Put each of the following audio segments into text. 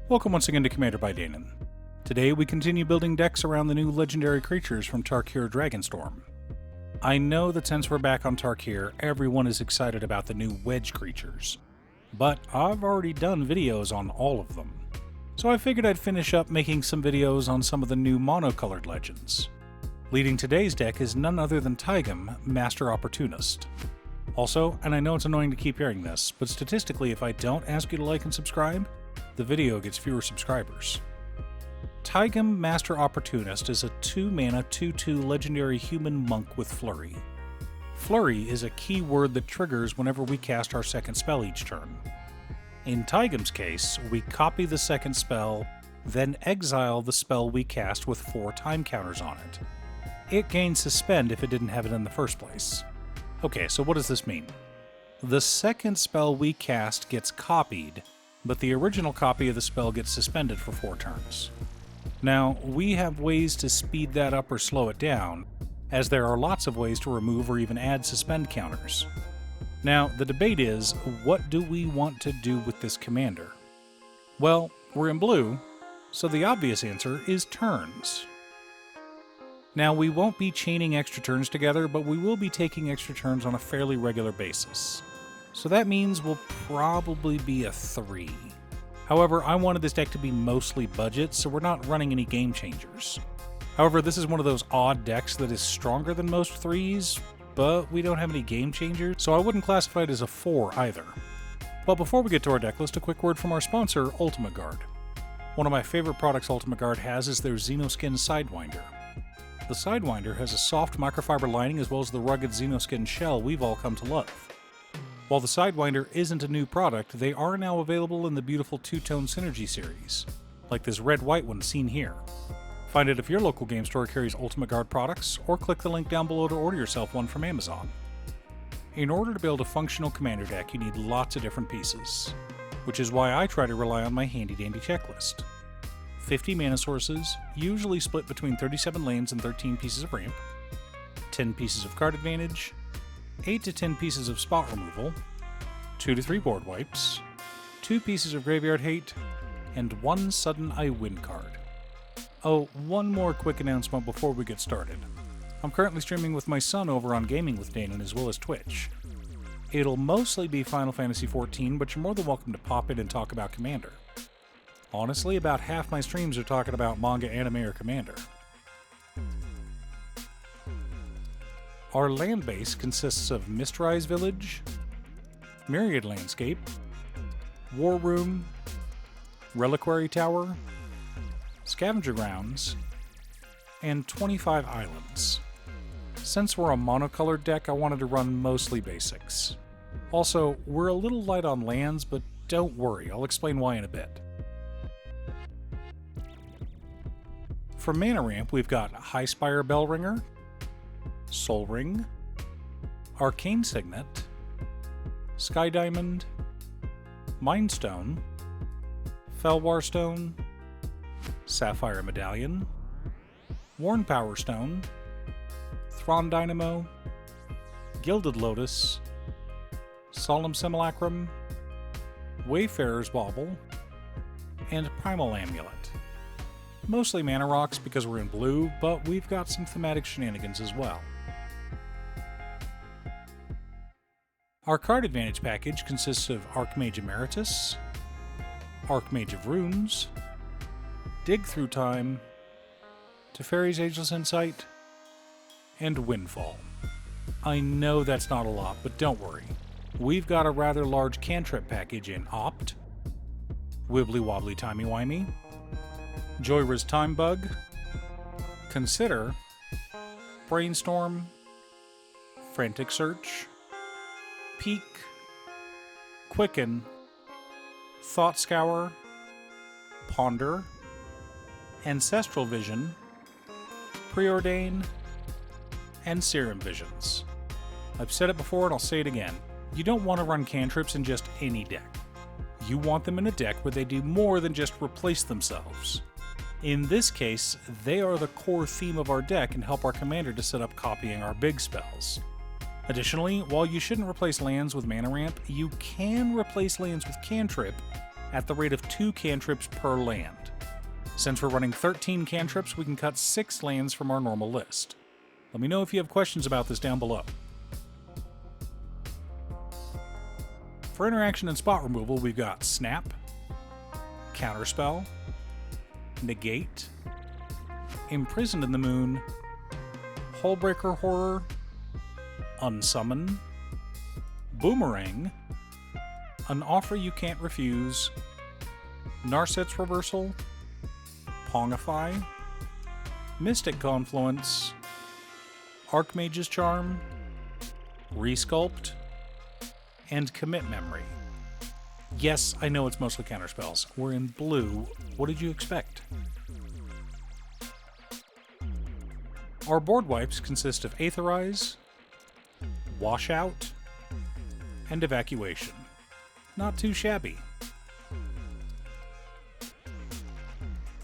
Welcome once again to Commander by Danon. Today we continue building decks around the new legendary creatures from Tarkir Dragonstorm. I know that since we're back on Tarkir, everyone is excited about the new wedge creatures, but I've already done videos on all of them. So I figured I'd finish up making some videos on some of the new monocolored legends. Leading today's deck is none other than Taigam, Master Opportunist. Also, and I know it's annoying to keep hearing this, but statistically if I don't ask you to like and subscribe, the video gets fewer subscribers. Taigam Master Opportunist is a 2-mana 2/2 legendary human monk with Flurry. Flurry is a key word that triggers whenever we cast our second spell each turn. In Taigam's case, we copy the second spell, then exile the spell we cast with 4 time counters on it. It gains Suspend if it didn't have it in the first place. Okay, so what does this mean? The second spell we cast gets copied, but the original copy of the spell gets suspended for 4 turns. Now, we have ways to speed that up or slow it down, as there are lots of ways to remove or even add suspend counters. Now, the debate is, what do we want to do with this commander? Well, we're in blue, so the obvious answer is turns. Now, we won't be chaining extra turns together, but we will be taking extra turns on a fairly regular basis. So that means we'll probably be a 3. However, I wanted this deck to be mostly budget, so we're not running any game changers. However, this is one of those odd decks that is stronger than most 3s, but we don't have any game changers, so I wouldn't classify it as a 4 either. But before we get to our deck list, a quick word from our sponsor, Ultimate Guard. One of my favorite products Ultimate Guard has is their Xenoskin Sidewinder. The Sidewinder has a soft microfiber lining as well as the rugged Xenoskin shell we've all come to love. While the Sidewinder isn't a new product, they are now available in the beautiful two-tone Synergy series, like this red-white one seen here. Find it if your local game store carries Ultimate Guard products, or click the link down below to order yourself one from Amazon. In order to build a functional commander deck, you need lots of different pieces, which is why I try to rely on my handy-dandy checklist. 50 mana sources, usually split between 37 lands and 13 pieces of ramp, 10 pieces of card advantage, 8 to 10 pieces of spot removal, 2 to 3 board wipes, 2 pieces of graveyard hate, and 1 sudden I win card. Oh, one more quick announcement before we get started. I'm currently streaming with my son over on Gaming with Danon as well as Twitch. It'll mostly be Final Fantasy XIV, but you're more than welcome to pop in and talk about Commander. Honestly, about half my streams are talking about manga, anime, or Commander. Our land base consists of Mistrise Village, Myriad Landscape, War Room, Reliquary Tower, Scavenger Grounds, and 25 islands. Since we're a monocolored deck, I wanted to run mostly basics. Also, we're a little light on lands, but don't worry, I'll explain why in a bit. For mana ramp, we've got Highspire Bellringer, Soul Ring, Arcane Signet, Sky Diamond, Mindstone, Felwar Stone, Sapphire Medallion, Worn Power Stone, Thrawn Dynamo, Gilded Lotus, Solemn Simulacrum, Wayfarer's Bauble, and Primal Amulet. Mostly mana rocks because we're in blue, but we've got some thematic shenanigans as well. Our card advantage package consists of Archmage Emeritus, Archmage of Runes, Dig Through Time, Teferi's Ageless Insight, and Windfall. I know that's not a lot, but don't worry. We've got a rather large cantrip package in Opt, Wibbly Wobbly Timey Wimey, Joyra's Time Bug, Consider, Brainstorm, Frantic Search, Peek, Quicken, Thought Scour, Ponder, Ancestral Vision, Preordain, and Serum Visions. I've said it before and I'll say it again. You don't want to run cantrips in just any deck. You want them in a deck where they do more than just replace themselves. In this case, they are the core theme of our deck and help our commander to set up copying our big spells. Additionally, while you shouldn't replace lands with mana ramp, you can replace lands with cantrip, at the rate of 2 cantrips per land. Since we're running 13 cantrips, we can cut 6 lands from our normal list. Let me know if you have questions about this down below. For interaction and spot removal, we've got Snap, Counterspell, Negate, Imprisoned in the Moon, Hullbreaker Horror, Unsummon, Boomerang, An Offer You Can't Refuse, Narset's Reversal, Pongify, Mystic Confluence, Archmage's Charm, Resculpt, and Commit Memory. Yes, I know it's mostly counterspells. We're in blue. What did you expect? Our board wipes consist of Aetherize, Washout, and Evacuation. Not too shabby.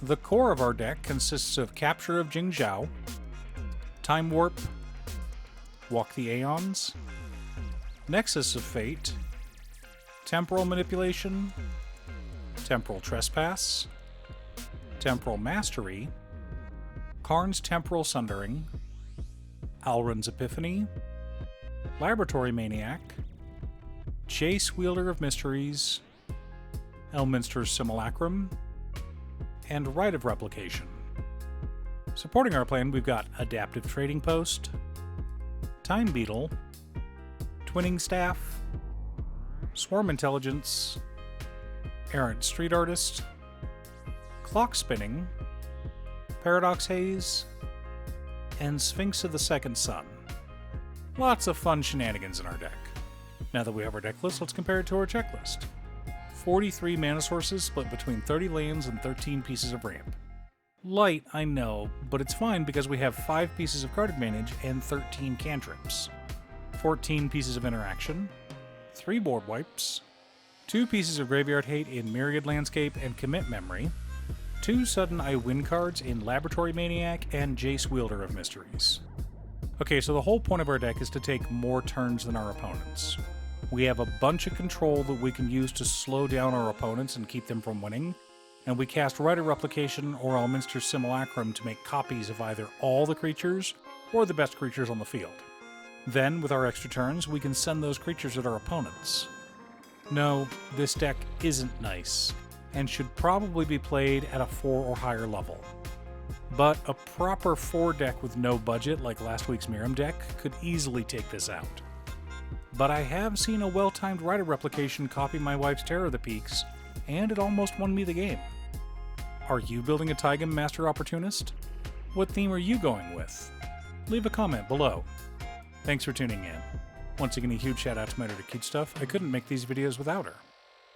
The core of our deck consists of Capture of Jingzhou, Time Warp, Walk the Aeons, Nexus of Fate, Temporal Manipulation, Temporal Trespass, Temporal Mastery, Karn's Temporal Sundering, Alrund's Epiphany, Laboratory Maniac, Jace Wielder of Mysteries, Elminster's Simulacrum, and Rite of Replication. Supporting our plan, we've got Adaptive Trading Post, Time Beetle, Twinning Staff, Swarm Intelligence, Errant Street Artist, Clock Spinning, Paradox Haze, and Sphinx of the Second Sun. Lots of fun shenanigans in our deck. Now that we have our deck list, let's compare it to our checklist. 43 mana sources split between 30 lands and 13 pieces of ramp. Light, I know, but it's fine because we have 5 pieces of card advantage and 13 cantrips. 14 pieces of interaction, 3 board wipes, 2 pieces of graveyard hate in Myriad Landscape and Commit Memory, 2 Sudden I Win cards in Laboratory Maniac and Jace Wielder of Mysteries. Okay, so the whole point of our deck is to take more turns than our opponents. We have a bunch of control that we can use to slow down our opponents and keep them from winning, and we cast Rite of Replication or Elminster's Simulacrum to make copies of either all the creatures or the best creatures on the field. Then, with our extra turns, we can send those creatures at our opponents. No, this deck isn't nice, and should probably be played at a 4 or higher level. But a proper 4 deck with no budget, like last week's Miram deck, could easily take this out. But I have seen a well-timed Rite of Replication copy my wife's Terror of the Peaks, and it almost won me the game. Are you building a Taigam Master Opportunist? What theme are you going with? Leave a comment below. Thanks for tuning in. Once again, a huge shout out to my editor Cute Stuff. I couldn't make these videos without her.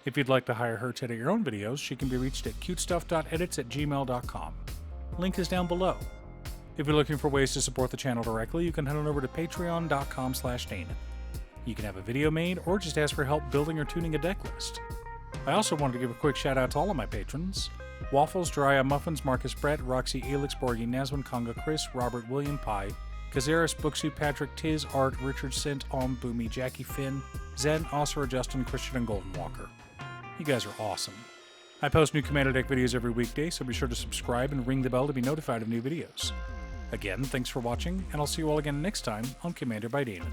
If you'd like to hire her to edit your own videos, she can be reached at cutestuff.edits@gmail.com. Link is down below. If you're looking for ways to support the channel directly, you can head on over to patreon.com/Danon. You can have a video made or just ask for help building or tuning a deck list. I also wanted to give a quick shout out to all of my patrons: Waffles, Jiraiya, Muffins, Marcus, Brett, Roxy, Elix, Borgi, Nazwin, Conga, Chris, Robert, William, Pye, Kazaris, Booksu, Patrick, Tiz, Art, Richard, Sint, Alm, Boomy, Jackie, Finn, Zen, Osira, Justin, Christian, and Golden Walker. You guys are awesome. I post new Commander Deck videos every weekday, so be sure to subscribe and ring the bell to be notified of new videos. Again, thanks for watching, and I'll see you all again next time on Commander by Danon.